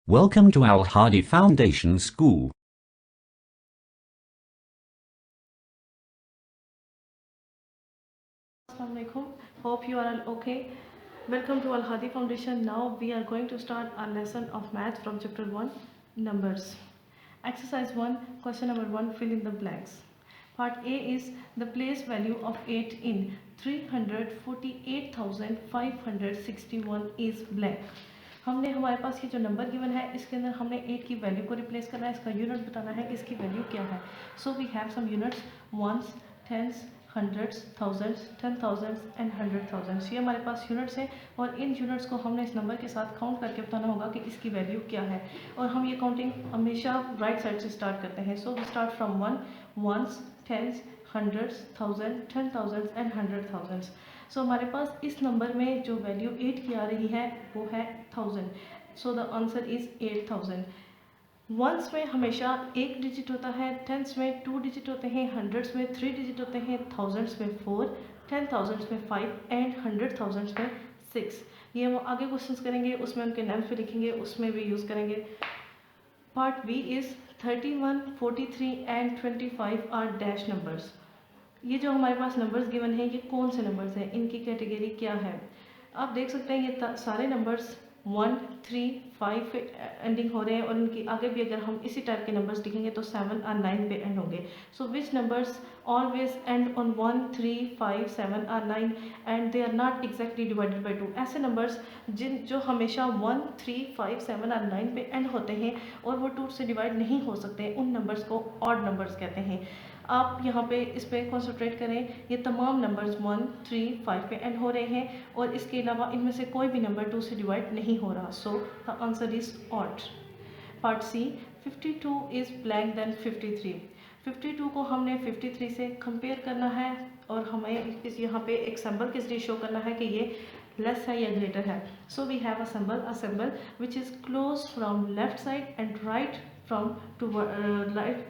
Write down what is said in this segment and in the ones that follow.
Welcome to Al Hadi Foundation School. Assalamualaikum. Hope you are all okay. Welcome to Al Hadi Foundation. Now we are going to start our lesson of math from chapter 1, numbers. Exercise 1, question number 1, fill in the blanks. Part A is the place value of 8 in 348,561 is blank. हमने हमारे पास ये जो number given है इसके अंदर हमने 8 की वैल्यू को रिप्लेस करना है, इसका यूनिट बताना है कि इसकी वैल्यू क्या है. So we have some units ones, tens, hundreds, thousands, 10,000s and 100,000s. ये हमारे पास यूनिट्स हैं और इन यूनिट्स को हमने इस नंबर के साथ काउंट करके बताना होगा कि इसकी वैल्यू क्या है. और हम ये काउंटिंग हमेशा राइट साइड से स्टार्ट करते हैं. So we start from 1, ones, tens, hundreds, 1000, 10,000s and 100,000s. सो हमारे पास इस नंबर में जो वैल्यू 8 की आ रही है वो है 1000. So the answer is 8000. Ones में हमेशा एक डिजिट होता है, टेंस में 2 डिजिट होते हैं, हंड्रेड्स में 3 डिजिट होते हैं, थाउजेंड्स में 4, 10,000s में 5 एंड 100,000s में 6. ये हम आगे क्वेश्चंस करेंगे, उसमें उनके नाम्स भी लिखेंगे, उसमें भी यूज़ करेंगे. Part B is 31, 43 and 25 are dash numbers. ये जो हमारे पास नंबर्स गिवन हैं ये कौन से नंबर्स हैं, इनकी कैटेगरी क्या है. आप देख सकते हैं ये सारे नंबर्स 1, 3, 5 पे एंडिंग हो रहे हैं और इनकी आगे भी अगर हम इसी टाइप के नंबर्स लिखेंगे तो 7 और 9 पे एंड होंगे. So which numbers always end on 1, 3, 5, 7 और 9 and they are not exactly divided by 2. ऐसे नंबर्स जो हमेशा 1, 3, 5, 7 और 9 पे एंड होते हैं और वो 2 से डिवाइड नहीं हो सकते, उन नंबर्स को ऑड नंबर्स कहते हैं. आप यहाँ पे इस पर कॉन्सेंट्रेट करें. ये तमाम नंबर्स 1, 3, 5 पे एंड हो रहे हैं और इसके अलावा इनमें से कोई भी नंबर 2 से डिवाइड नहीं हो रहा. So the answer is odd. Part C, 52 is blank than 53. 52 को हमने 53 से कंपेयर करना है और हमें इस यहाँ पे एक सिंबल के जरिए शो करना है कि ये लेस है या ग्रेटर है. So we have a symbol which is close from left side and right from to right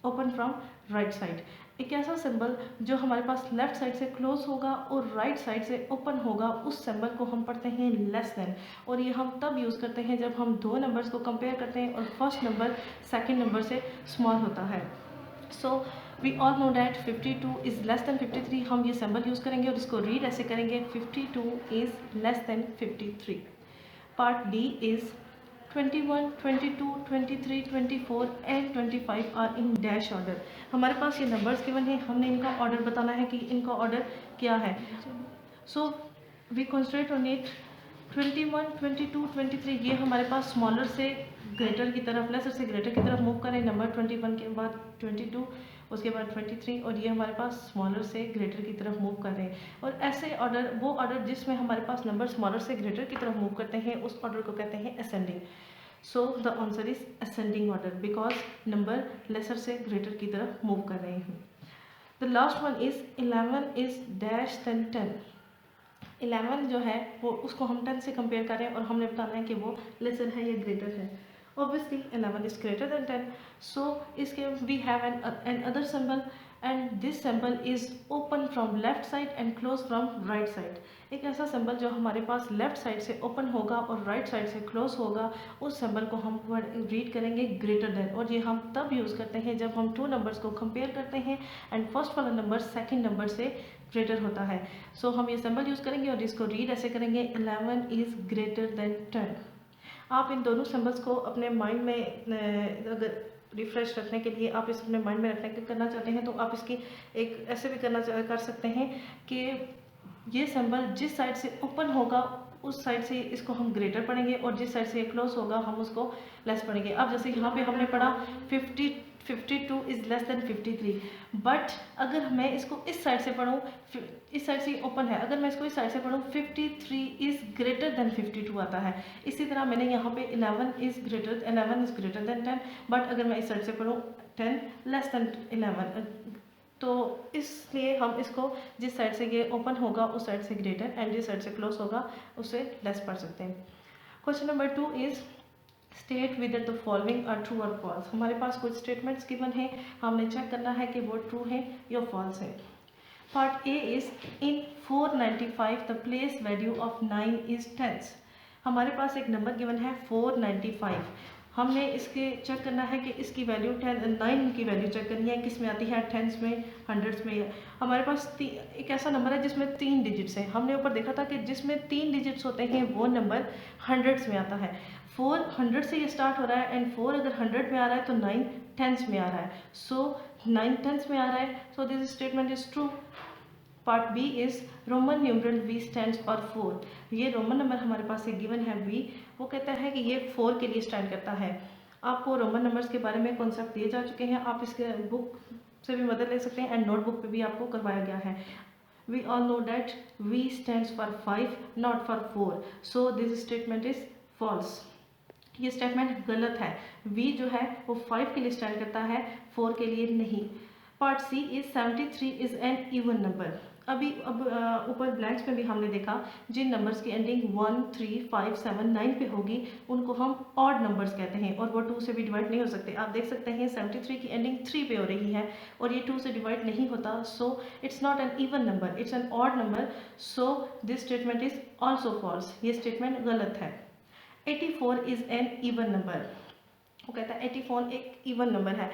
open from right side. एक ऐसा सिंबल जो हमारे पास लेफ्ट साइड से क्लोज होगा और राइट साइड से ओपन होगा, उस सिंबल को हम पढ़ते हैं लेस देन. और ये हम तब यूज़ करते हैं जब हम दो नंबर्स को कंपेयर करते हैं और फर्स्ट नंबर सेकंड नंबर से स्मॉल होता है. So we all know that 52 is less than 53. हम ये सिंबल यूज़ करेंगे और इसको रीड ऐसे करेंगे 52 is less than 53. Part D is 21, 22, 23, 24 and 25 are in dash order. हमारे पास ये नंबर्स गिवन है, हमने इनका ऑर्डर बताना है कि इनका ऑर्डर क्या है. So we concentrate on it. 21, 22, 23 ये हमारे पास स्मॉलर से ग्रेटर की तरफ, लेसर से ग्रेटर की तरफ मूव करें. नंबर 21 के बाद 22, उसके बाद 23 और ये हमारे पास स्मॉलर से ग्रेटर की तरफ मूव कर रहे हैं. और ऐसे ऑर्डर, वो ऑर्डर जिसमें हमारे पास नंबर स्मॉलर से ग्रेटर की तरफ मूव करते हैं, उस ऑर्डर को कहते हैं ascending. So the answer is ascending order because number lesser से ग्रेटर की तरफ मूव कर रहे हैं. The last one is 11 is dash than 10. 11 जो है वो उसको हम 10 से कंपेयर करें और हमने बताना है कि वो लेसर है या ग्रेटर है. Obviously 11 is greater than 10. So इसके we have an other symbol and this symbol is open from left side and close from right side. एक ऐसा सिंबल जो हमारे पास लेफ्ट साइड से ओपन होगा और राइट साइड से क्लोज होगा, उस सिंबल को हम रीड करेंगे ग्रेटर देन. और ये हम तब यूज़ करते हैं जब हम 2 नंबर्स को कंपेयर करते हैं एंड फर्स्ट वाला नंबर सेकंड नंबर से ग्रेटर होता है. सो हम ये सिंबल यूज़ करेंगे और इसको रीड ऐसे करेंगे 11 इज़ ग्रेटर देन 10. आप इन दोनों सिंबल्स को अपने माइंड में अगर रिफ्रेश रखने के लिए आप इस अपने माइंड में रखने के करना चाहते हैं तो आप इसकी एक ऐसे भी कर सकते हैं कि ये सिंबल जिस साइड से ओपन होगा उस साइड से इसको हम ग्रेटर पढ़ेंगे और जिस साइड से क्लोज होगा हम उसको लेस पढ़ेंगे. अब जैसे यहाँ पे हमने पढ़ा 52 इज़ लेस देन 53. बट अगर मैं इसको इस साइड से पढ़ूँ, इस साइड से ओपन है, अगर मैं इसको इस साइड से पढ़ूँ 53 इज़ ग्रेटर देन 52 आता है. इसी तरह मैंने यहाँ पे 11 इज़ ग्रेटर देन 10. बट अगर मैं इस साइड से पढ़ूँ 10 लेस देन 11. तो इसलिए हम इसको जिस साइड से ये ओपन होगा उस साइड से ग्रेटर एंड जिस साइड से क्लोज होगा उससे लेस पढ़ सकते हैं. Question number 2 is state whether the following are true और फॉल्स. हमारे पास कुछ स्टेटमेंट्स गिवन है, हमने चेक करना है कि वो ट्रू है या फॉल्स है. Part A is in 495 the place value of 9 is 10. हमारे पास एक नंबर गिवन है 495। हमने इसके चेक करना है कि इसकी वैल्यू 9 की वैल्यू चेक करनी है, किस में आती है, टेंस में, हंड्रेड्स में। हमारे पास एक ऐसा नंबर है जिसमें 3 डिजिट्स हैं। हमने ऊपर देखा था कि जिसमें 3 डिजिट्स होते हैं वो नंबर हंड्रेड्स में आता है। 4 100 से ये स्टार्ट हो रहा है एंड 4 अगर 100 में आ रहा है तो 9 टेंस में आ रहा है। सो 9 टेंस में आ रहा है, so this statement is true. Part B is Roman numeral v stands for 4। ये रोमन नंबर हमारे पास एक गिवन है v, वो कहता है कि ये 4 के लिए स्टैंड करता है। आपको रोमन नंबर्स के बारे में कॉन्सेप्ट दिए जा चुके हैं, आप इसके बुक से भी मदद ले सकते हैं एंड नोटबुक पे भी आपको करवाया गया है। We all know that v stands for 5 not for 4, so this statement is false. ये स्टेटमेंट गलत है। v जो है वो 5 के लिए स्टैंड करता है, 4 के लिए नहीं। Part C is 73 is an even number. अभी अब ऊपर ब्लैंक्स में भी हमने देखा जिन नंबर्स की एंडिंग 1 3 5 7 9 पे होगी उनको हम ऑड नंबर्स कहते हैं और वो 2 से भी डिवाइड नहीं हो सकते। आप देख सकते हैं 73 की एंडिंग 3 पे हो रही है और ये 2 से डिवाइड नहीं होता, so it's not an even number, it's an odd number, so this statement is also false. ये स्टेटमेंट गलत है। 84 इज एन इवन नंबर। वो कहता है 84 एक इवन नंबर है।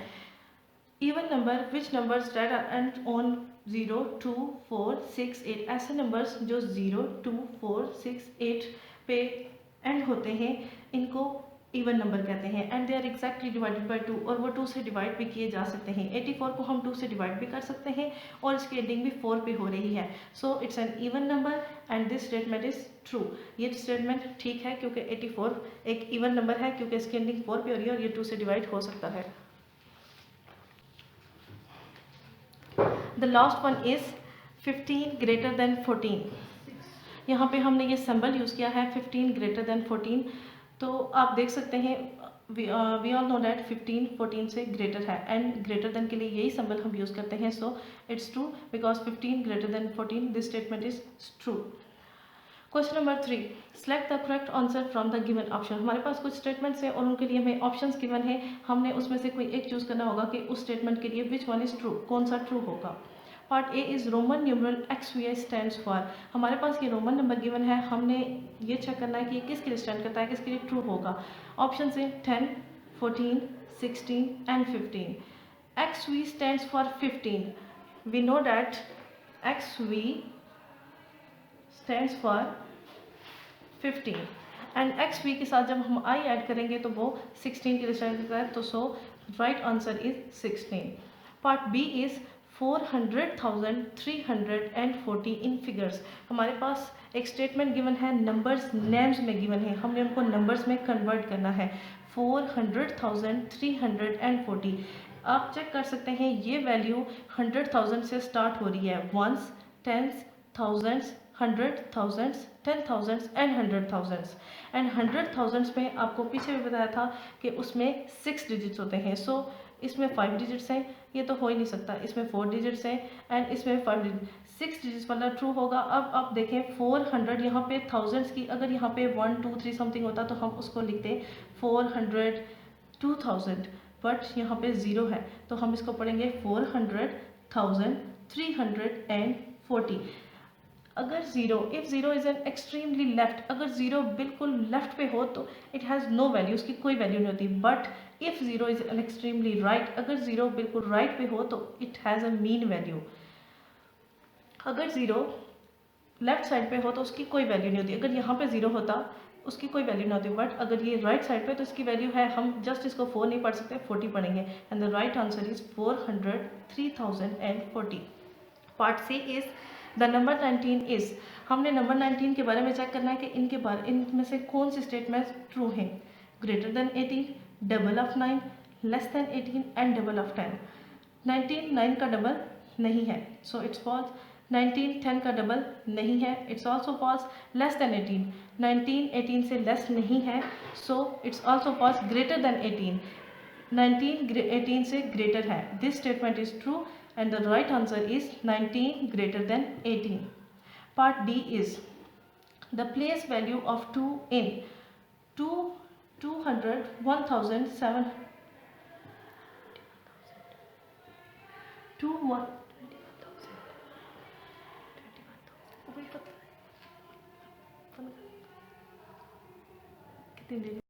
Even number which numbers that are end on 0 2 4 6 8, ऐसे numbers जो 0 2 4 6 8 पे एंड होते हैं इनको इवन नंबर कहते हैं and they are exactly divided by 2 और वो 2 से डिवाइड भी किए जा सकते हैं। 84 को हम 2 से डिवाइड भी कर सकते हैं और इसकी एंडिंग भी 4 पे हो रही है, so it's an even number and this statement is true. ये स्टेटमेंट ठीक है क्योंकि 84 एक इवन नंबर है क्योंकि इसकी एंडिंग 4 पे हो रही है और ये 2 से डिवाइड हो सकता है। The last one is 15 greater than 14। यहाँ पे हमने ये सिंबल यूज़ किया है 15 greater than 14। तो आप देख सकते हैं वी ऑल नो डैट 15 14 से ग्रेटर है एंड ग्रेटर देन के लिए यही सिंबल हम यूज़ करते हैं, so it's true because 15 greater than 14, this statement is true. Question number 3, select the correct answer from the given option. हमारे पास कुछ स्टेटमेंट्स हैं और उनके लिए हमें ऑप्शंस गिवन है, हमने उसमें से कोई एक चूज़ करना होगा कि उस स्टेटमेंट के लिए विच वन इज ट्रू, कौन सा ट्रू होगा। Part A is Roman numeral XVI stands for. हमारे पास ये रोमन नंबर गिवन है, हमने ये चेक करना है कि ये किसके लिए स्टैंड करता है, किसके लिए ट्रू होगा। ऑप्शन से 10 14 16 and 15। XV stands for 15। We know that XV stands for 15 and XV के साथ जब हम I ऐड करेंगे तो वो 16 के लिए स्टैंड करता है, तो so right answer is 16। Part B is 400,340 in figures. हमारे पास एक स्टेटमेंट गिवन है, नंबर्स नेम्स में गिवन है, हमने उनको नंबर्स में कन्वर्ट करना है। 400,340 आप चेक कर सकते हैं ये वैल्यू 100,000 से स्टार्ट हो रही है, ones tens thousands 100,000 10,000 and 100,000 and 100,000 में आपको पीछे भी बताया था कि उसमें 6 डिजिट्स होते हैं, सो इसमें 5 डिजिट्स हैं, ये तो हो ही नहीं सकता, इसमें 4 डिजिट्स हैं एंड इसमें 5 डिजिट, 6 डिजिट्स वाला ट्रू होगा। अब आप देखें 400 यहाँ पे थाउजेंड्स की अगर यहाँ पे 1 2 3 समथिंग होता तो हम उसको लिखते 400 2000, बट यहाँ पे 0 है तो हम इसको पढ़ेंगे 400,340। अगर zero, if zero is an extremely left, अगर ज़ीरो बिल्कुल लेफ्ट पे हो तो इट हैज़ नो वैल्यू, उसकी कोई वैल्यू नहीं होती। But if zero is an extremely right, अगर ज़ीरो बिल्कुल राइट पे हो तो it has a mean value. अगर ज़ीरो लेफ्ट साइड पे हो तो उसकी कोई वैल्यू नहीं होती, अगर यहाँ पे ज़ीरो होता उसकी कोई वैल्यू नहीं होती, बट अगर ये राइट साइड पे तो इसकी वैल्यू है, हम जस्ट इसको 4 नहीं पढ़ सकते, 40 पढ़ेंगे and the right answer is 403,040। Part C is the number 19 is. हमने नंबर 19 के बारे में चेक करना है कि इनमें से कौन सी स्टेटमेंट ट्रू हैं। Greater than 18, double of 9, less than 18 and double of 10। 19 9 का डबल नहीं है, सो इट्स फॉल्स। 19 10 का डबल नहीं है, it's also false. Less than 18, 19 18 से लेस नहीं है, so it's also false. Greater than 18, 19 18 से ग्रेटर है, this statement is true and the right answer is 19 greater than 18. Part D is the place value of 2 in 200 1,700 21,000 3 digits.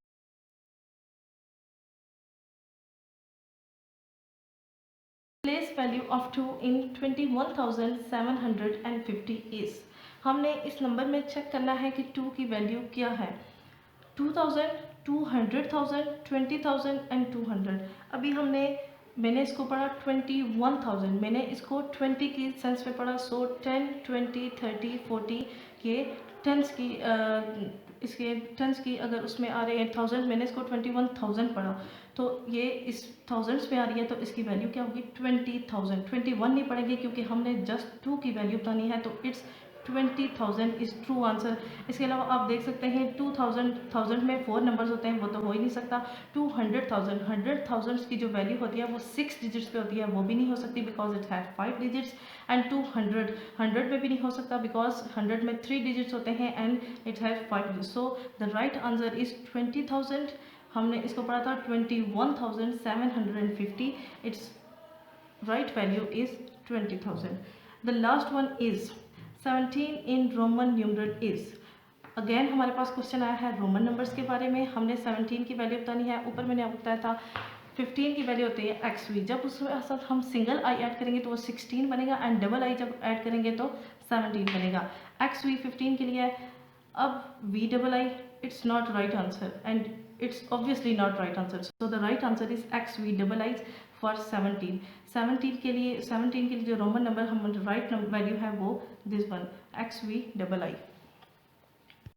Place value of 2 in 21,750 is. हमने इस number में check करना है कि 2 की value क्या है. 2000, 200,000, 20,000 एंड 200. अभी मैंने इसको पढ़ा 21,000, मैंने इसको 20 की सेंस में पढ़ा. सो 10, 20, 30, 40 के टेंस की इसके टेंस की अगर उसमें आ रहे हैं 1000, मैंने इसको 21,000 पढ़ा, तो ये इस थाउजेंड्स में आ रही है, तो इसकी वैल्यू क्या होगी 20,000. 21 नहीं पढ़ेंगे क्योंकि हमने जस्ट 2 की वैल्यू बतानी है, तो इट्स 20,000 इज़ ट्रू आंसर. इसके अलावा आप देख सकते हैं 2000 में 4 नंबर्स होते हैं, वो तो हो ही नहीं सकता. 200,000, 100,000 की जो वैल्यू होती है वो 6 डिजिट्स पे होती है, वो भी नहीं हो सकती because it have 5 digits. And 200 100 में भी नहीं हो सकता बिकॉज 100 में 3 डिजिट्स होते हैं and it have 5 digits. So the right answer is 20,000. हमने इसको पढ़ा था 21,750. It's right value is 20,000. The last one is 17 in Roman numeral is. Again हमारे पास क्वेश्चन आया है रोमन नंबर्स के बारे में. हमने 17 की वैल्यू बतानी है. ऊपर मैंने आपको बताया था 15 की वैल्यू होती है XV. जब उसमें साथ हम सिंगल आई ऐड करेंगे तो वो 16 बनेगा एंड डबल आई जब ऐड करेंगे तो 17 बनेगा. XV 15 के लिए है. अब V double I, it's not right answer and it's obviously not right answer. So the right answer is XV double I for 17. 17 के लिए जो रोमन नंबर हम राइट वैल्यू है वो this one XV double I.